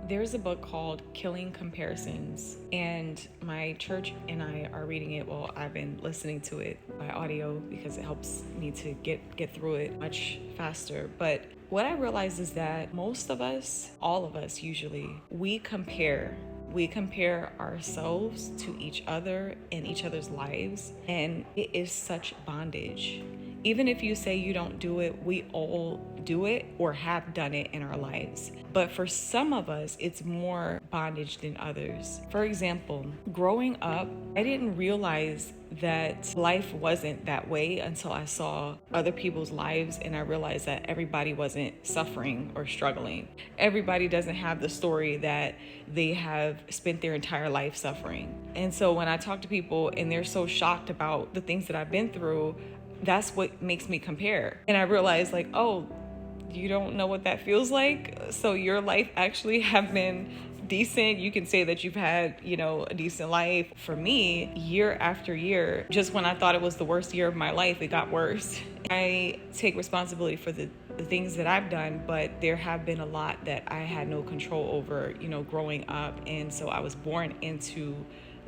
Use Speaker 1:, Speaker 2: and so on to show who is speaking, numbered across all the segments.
Speaker 1: There's a book called Killing Comparisons, and my church and I are reading it. Well, I've been listening to it by audio because it helps me to get through it much faster. But what I realized is that most of us, all of us usually, we compare. We compare ourselves to each other and each other's lives, and it is such bondage. Even if you say you don't do it, we all do it or have done it in our lives. But for some of us, it's more bondage than others. For example, growing up, I didn't realize that life wasn't that way until I saw other people's lives and I realized that everybody wasn't suffering or struggling. Everybody doesn't have the story that they have spent their entire life suffering. And so when I talk to people and they're so shocked about the things that I've been through, that's what makes me compare. And I realized like, oh, you don't know what that feels like. So your life actually have been decent. You can say that you've had, a decent life. For me, year after year, just when I thought it was the worst year of my life, it got worse. I take responsibility for the things that I've done, but there have been a lot that I had no control over, growing up. And so I was born into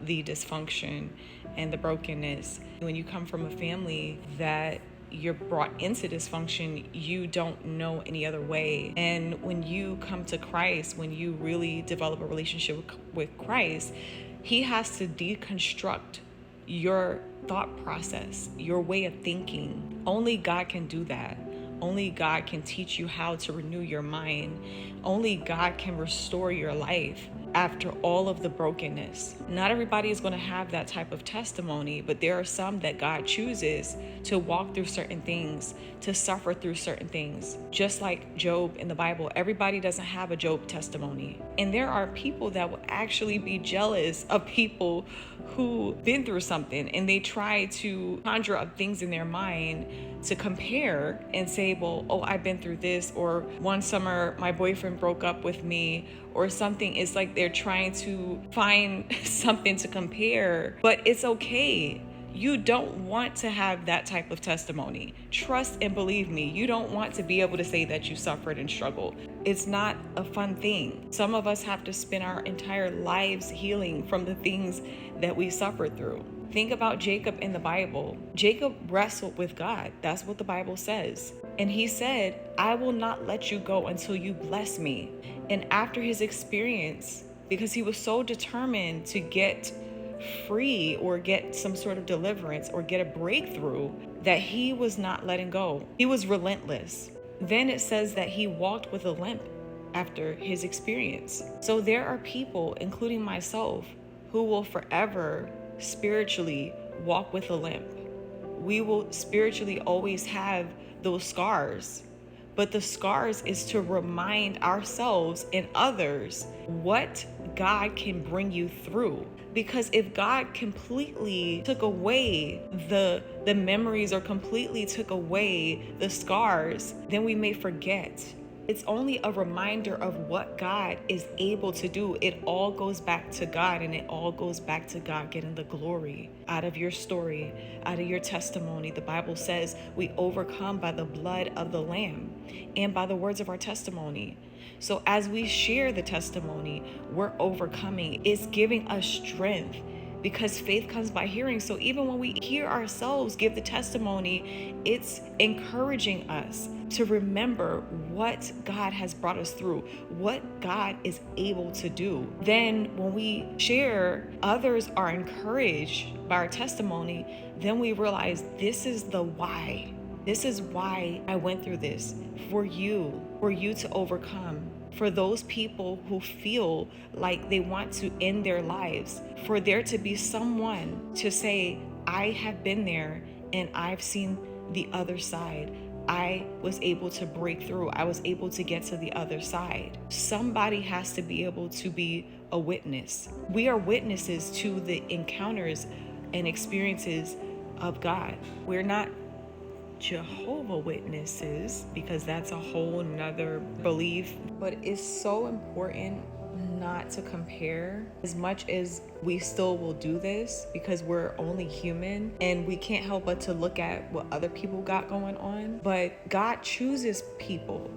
Speaker 1: the dysfunction and the brokenness. When you come from a family that you're brought into dysfunction, you don't know any other way. And when you come to Christ, when you really develop a relationship with Christ, He has to deconstruct your thought process, your way of thinking. Only God can do that. Only God can teach you how to renew your mind. Only God can restore your life after all of the brokenness. Not everybody is going to have that type of testimony, but there are some that God chooses to walk through certain things, to suffer through certain things. Just like Job in the Bible, everybody doesn't have a Job testimony. And there are people that will actually be jealous of people who've been through something, and they try to conjure up things in their mind to compare and say, well, oh, I've been through this, or one summer my boyfriend broke up with me, or something. It's like they're trying to find something to compare, but it's okay. You don't want to have that type of testimony. Trust and believe me, you don't want to be able to say that you suffered and struggled. It's not a fun thing. Some of us have to spend our entire lives healing from the things that we suffered through. Think about Jacob in the Bible. Jacob wrestled with God. That's what the Bible says. And he said, I will not let you go until you bless me. And after his experience, because he was so determined to get free or get some sort of deliverance or get a breakthrough, that he was not letting go. He was relentless. Then it says that he walked with a limp after his experience. So there are people, including myself, who will forever spiritually walk with a limp. We will spiritually always have those scars, but the scars is to remind ourselves and others what God can bring you through. Because if God completely took away the memories or completely took away the scars, then we may forget. It's only a reminder of what God is able to do. It all goes back to God, and it all goes back to God getting the glory out of your story, out of your testimony. The Bible says we overcome by the blood of the Lamb and by the words of our testimony. So as we share the testimony, we're overcoming. It's giving us strength, because faith comes by hearing. So even when we hear ourselves give the testimony, it's encouraging us to remember what God has brought us through, what God is able to do. Then when we share, others are encouraged by our testimony, then we realize this is the why. This is why I went through this, for you to overcome. For those people who feel like they want to end their lives, for there to be someone to say, I have been there and I've seen the other side. I was able to break through. I was able to get to the other side. Somebody has to be able to be a witness. We are witnesses to the encounters and experiences of God. We're not Jehovah Witnesses, because that's a whole nother belief. But it's so important not to compare, as much as we still will do this, because we're only human and we can't help but to look at what other people got going on. But God chooses people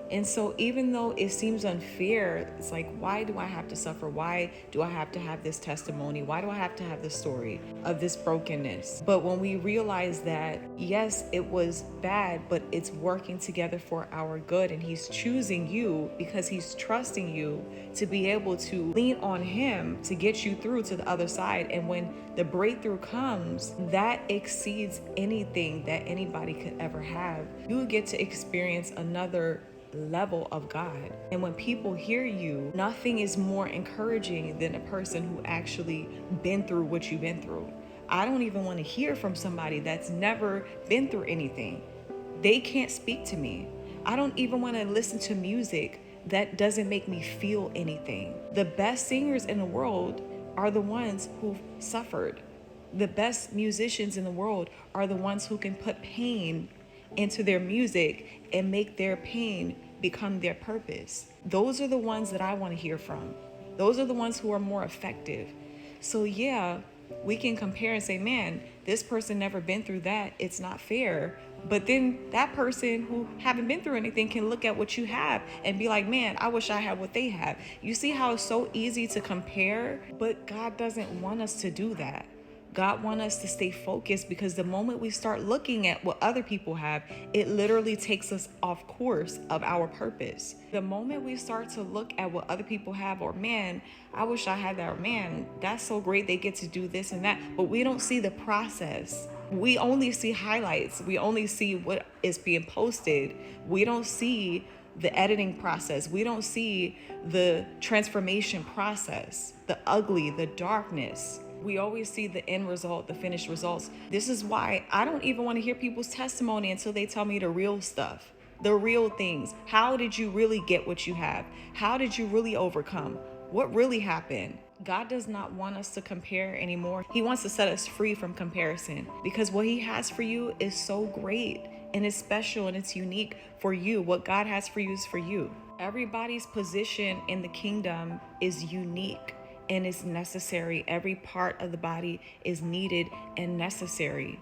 Speaker 1: And so even though it seems unfair, it's like, why do I have to suffer? Why do I have to have this testimony? Why do I have to have this story of this brokenness? But when we realize that, yes, it was bad, but it's working together for our good, and he's choosing you because he's trusting you to be able to lean on him to get you through to the other side. And when the breakthrough comes, that exceeds anything that anybody could ever have. You get to experience another level of God. And when people hear you, nothing is more encouraging than a person who actually been through what you've been through. I don't even want to hear from somebody that's never been through anything. They can't speak to me. I don't even want to listen to music that doesn't make me feel anything. The best singers in the world are the ones who've suffered. The best musicians in the world are the ones who can put pain into their music and make their pain become their purpose. Those are the ones that I want to hear from. Those are the ones who are more effective. So yeah, we can compare and say, man, this person never been through that. It's not fair. But then that person who haven't been through anything can look at what you have and be like, man, I wish I had what they have. You see how it's so easy to compare, but God doesn't want us to do that. God wants us to stay focused, because the moment we start looking at what other people have, it literally takes us off course of our purpose. The moment we start to look at what other people have, or man, I wish I had that, or man, that's so great, they get to do this and that, but we don't see the process. We only see highlights. We only see what is being posted. We don't see the editing process. We don't see the transformation process, the ugly, the darkness. We always see the end result, the finished results. This is why I don't even want to hear people's testimony until they tell me the real stuff, the real things. How did you really get what you have? How did you really overcome? What really happened? God does not want us to compare anymore. He wants to set us free from comparison, because what he has for you is so great and it's special and it's unique for you. What God has for you is for you. Everybody's position in the kingdom is unique and is necessary. Every part of the body is needed and necessary.